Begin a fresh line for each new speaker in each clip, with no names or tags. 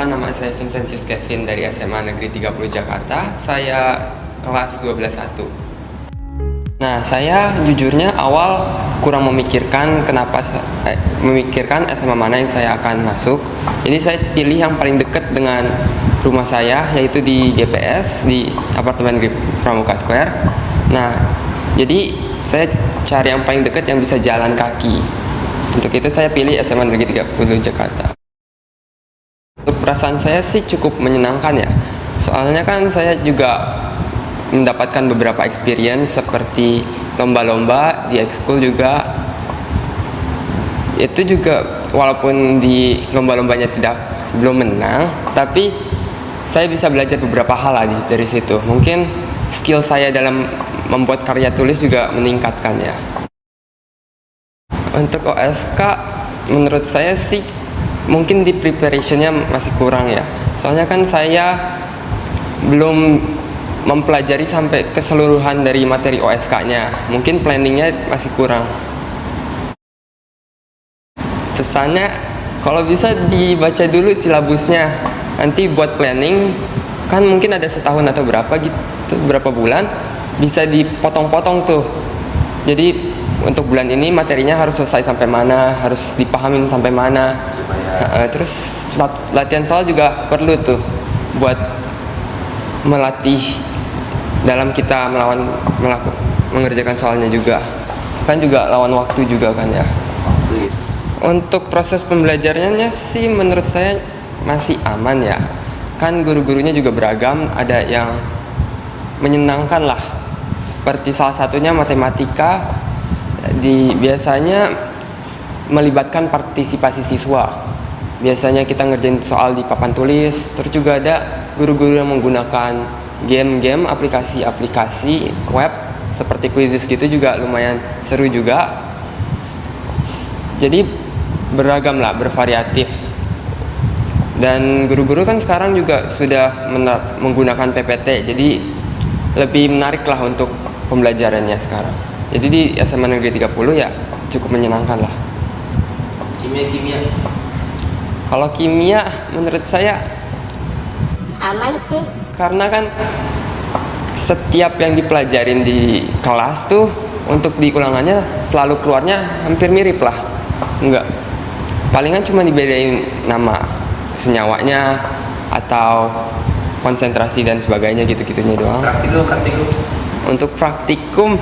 Perkenalkan, nama saya Vincentius Kevin dari SMA Negeri 30 Jakarta. Saya kelas 12-1. Nah, saya jujurnya awal kurang memikirkan memikirkan SMA mana yang saya akan masuk. Jadi saya pilih yang paling dekat dengan rumah saya, yaitu di GPS, di Apartemen Negeri Pramuka Square. Nah, jadi saya cari yang paling dekat yang bisa jalan kaki. Untuk itu saya pilih SMA Negeri 30 Jakarta. Untuk perasaan saya sih cukup menyenangkan ya. Soalnya kan saya juga mendapatkan beberapa experience seperti lomba-lomba di ekskul juga. Itu juga walaupun di lomba-lombanya belum menang, tapi saya bisa belajar beberapa hal lagi dari situ. Mungkin skill saya dalam membuat karya tulis juga meningkatkan ya. Untuk OSK menurut saya sih mungkin di preparationnya masih kurang ya. Soalnya kan saya belum mempelajari sampai keseluruhan dari materi OSK-nya. Mungkin planningnya masih kurang. Pesannya kalau bisa dibaca dulu silabusnya. Nanti buat planning kan mungkin ada setahun atau berapa gitu, berapa bulan, bisa dipotong-potong tuh. Jadi untuk bulan ini materinya harus selesai sampai mana, harus dipahamin sampai mana. Terus latihan soal juga perlu tuh buat melatih dalam kita mengerjakan soalnya juga. Kan juga lawan waktu juga kan ya. Untuk proses pembelajarannya sih menurut saya masih aman ya. Kan guru-gurunya juga beragam, ada yang menyenangkan lah. Seperti salah satunya matematika, biasanya melibatkan partisipasi siswa. Biasanya kita ngerjain soal di papan tulis. Terus juga ada guru-guru yang menggunakan game-game, aplikasi-aplikasi web seperti quizzes gitu, juga lumayan seru juga. Jadi beragam lah, bervariatif. Dan guru-guru kan sekarang juga sudah menggunakan PPT, jadi lebih menarik lah untuk pembelajarannya sekarang. Jadi di SMA Negeri 30 ya cukup menyenangkan lah.
Kimia.
Kalau kimia menurut saya
aman sih.
Karena kan setiap yang dipelajarin di kelas tuh untuk diulangannya selalu keluarnya hampir mirip lah. Enggak. Palingan cuma dibedain nama senyawanya atau konsentrasi dan sebagainya gitu-gitunya doang.
Praktikum.
Untuk praktikum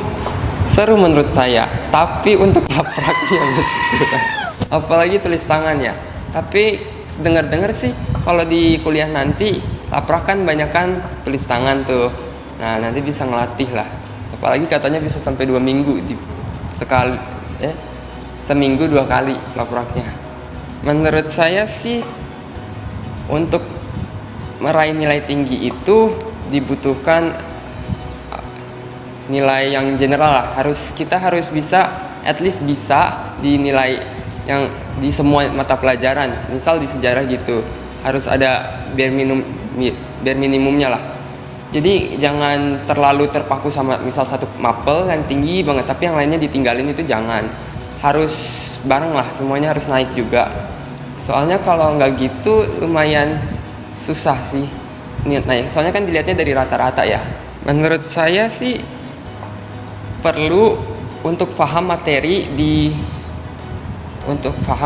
seru menurut saya, tapi untuk lapraknya masih kurang. Apalagi tulis tangan ya. Tapi dengar-dengar sih kalau di kuliah nanti laprak kan banyak kan tulis tangan tuh. Nah, nanti bisa ngelatih lah. Apalagi katanya bisa sampai 2 minggu seminggu 2 kali lapraknya. Menurut saya sih untuk meraih nilai tinggi itu dibutuhkan nilai yang general lah. Kita harus bisa, at least bisa dinilai yang di semua mata pelajaran. Misal di sejarah gitu, harus ada bare minimumnya lah. Jadi jangan terlalu terpaku sama misal satu mapel yang tinggi banget tapi yang lainnya ditinggalin, itu jangan. Harus bareng lah, semuanya harus naik juga. Soalnya kalau nggak gitu lumayan susah sih naik. Soalnya kan dilihatnya dari rata-rata ya. Menurut saya sih perlu untuk paham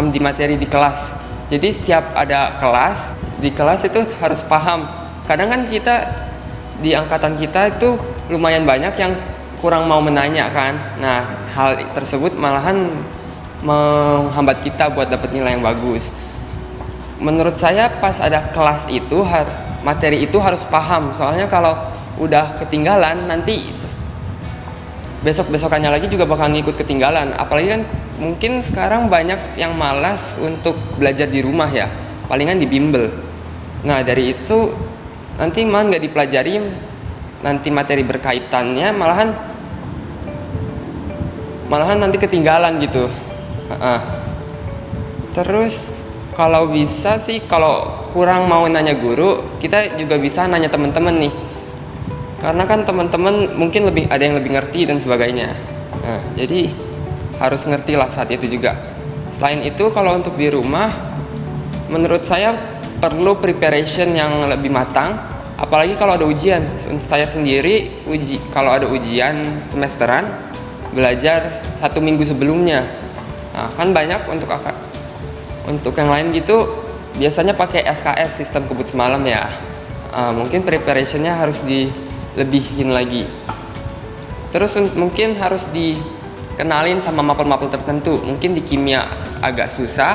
di materi di kelas. Jadi setiap ada kelas, di kelas itu harus paham. Kadang kan kita di angkatan kita itu lumayan banyak yang kurang mau menanya kan. Nah, hal tersebut malahan menghambat kita buat dapat nilai yang bagus. Menurut saya pas ada kelas itu materi itu harus paham. Soalnya kalau udah ketinggalan nanti besok-besokannya lagi juga bakal ngikut ketinggalan. Apalagi kan mungkin sekarang banyak yang malas untuk belajar di rumah ya, palingan di bimbel. Nah, dari itu nanti malah nggak dipelajari, nanti materi berkaitannya malahan nanti ketinggalan gitu. Terus kalau bisa sih, kalau kurang mau nanya guru, kita juga bisa nanya teman-teman nih. Karena kan teman-teman mungkin ada yang lebih ngerti dan sebagainya. Nah, jadi harus ngerti lah saat itu juga. Selain itu kalau untuk di rumah, menurut saya perlu preparation yang lebih matang, apalagi kalau ada ujian. Saya sendiri kalau ada ujian semesteran belajar 1 minggu sebelumnya. Nah, kan banyak untuk yang lain gitu biasanya pakai SKS, sistem kebut semalam ya. Mungkin preparationnya harus dilebihin lagi. Terus mungkin harus dikenalin sama mapel-mapel tertentu. Mungkin di kimia agak susah,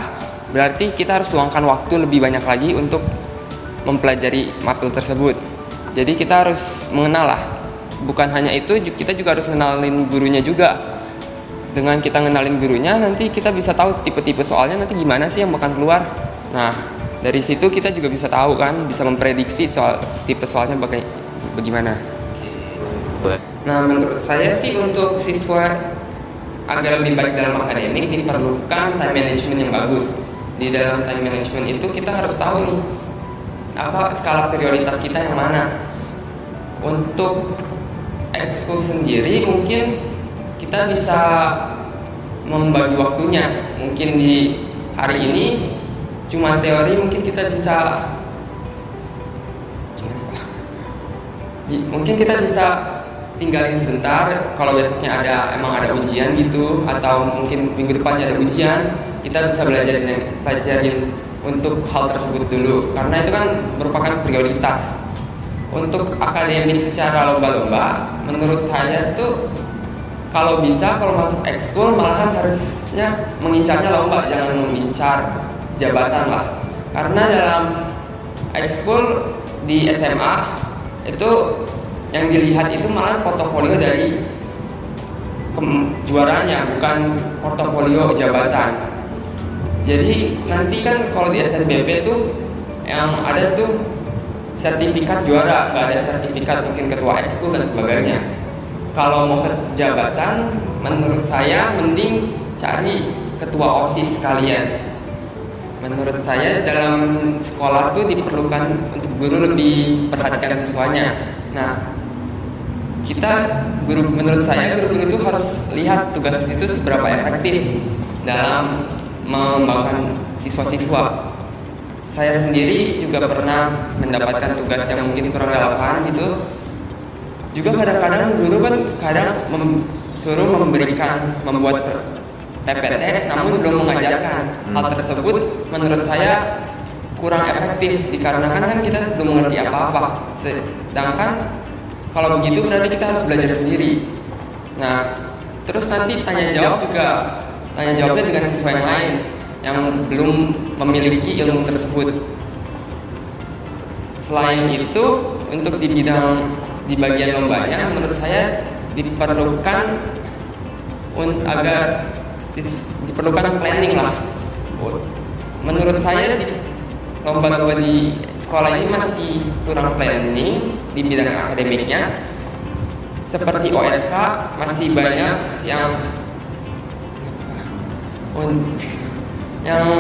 berarti kita harus luangkan waktu lebih banyak lagi untuk mempelajari mapel tersebut. Jadi kita harus mengenal lah. Bukan hanya itu, kita juga harus ngenalin gurunya juga. Dengan kita ngenalin gurunya, nanti kita bisa tahu tipe-tipe soalnya nanti gimana sih yang bakal keluar. Nah, dari situ kita juga bisa tahu kan, bisa memprediksi tipe soalnya bagaimana. Nah, menurut saya sih untuk siswa agar lebih baik dalam akademik diperlukan time management yang bagus. Di dalam time management itu kita harus tahu nih apa skala prioritas kita yang mana. Untuk ekskul sendiri mungkin kita bisa membagi waktunya. Mungkin di hari ini cuma teori, mungkin kita bisa mungkin kita bisa tinggalin sebentar. Kalau besoknya emang ada ujian gitu, atau mungkin minggu depannya ada ujian, kita bisa pelajarin untuk hal tersebut dulu, karena itu kan merupakan prioritas. Untuk akademik secara lomba-lomba, menurut saya tuh kalau masuk ekskul malahan harusnya mengincarnya lomba, jangan mengincar jabatan lah. Karena dalam ekskul di SMA itu yang dilihat itu malah portofolio dari juaranya, bukan portofolio jabatan. Jadi nanti kan kalau di SNBP tuh yang ada tuh sertifikat juara, gak ada sertifikat mungkin ketua ekskul dan sebagainya. Kalau mau ke jabatan, menurut saya mending cari ketua OSIS sekalian. Menurut saya dalam sekolah tuh diperlukan untuk guru lebih perhatikan siswanya. Nah, menurut saya guru-guru itu harus lihat tugas itu seberapa efektif dalam mengembangkan siswa-siswa. Saya sendiri juga pernah mendapatkan tugas yang mungkin kurang relevan gitu. Juga kadang-kadang guru kan suruh membuat PPT namun belum mengajarkan. Hal tersebut menurut saya kurang efektif dikarenakan kan kita belum mengerti apa-apa. Sedangkan kalau begitu berarti kita harus belajar sendiri. Nah, terus nanti tanya jawabnya dengan siswa yang lain yang belum memiliki ilmu tersebut. Selain itu, untuk di bagian lombanya, menurut saya diperlukan planning lah. Menurut saya lomba-lomba di sekolah ini masih kurang planning di bidang akademiknya. Seperti OSK masih banyak yang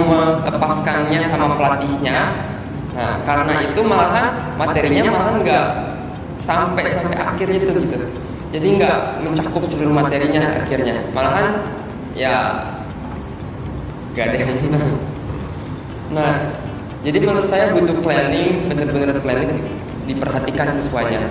melepaskannya sama pelatihnya. Nah, karena itu materinya nggak sampai akhir itu gitu. Jadi nggak mencakup seluruh materinya akhirnya. Malahan ya nggak ada yang menang. Nah, jadi menurut saya butuh planning, benar-benar planning diperhatikan siswanya.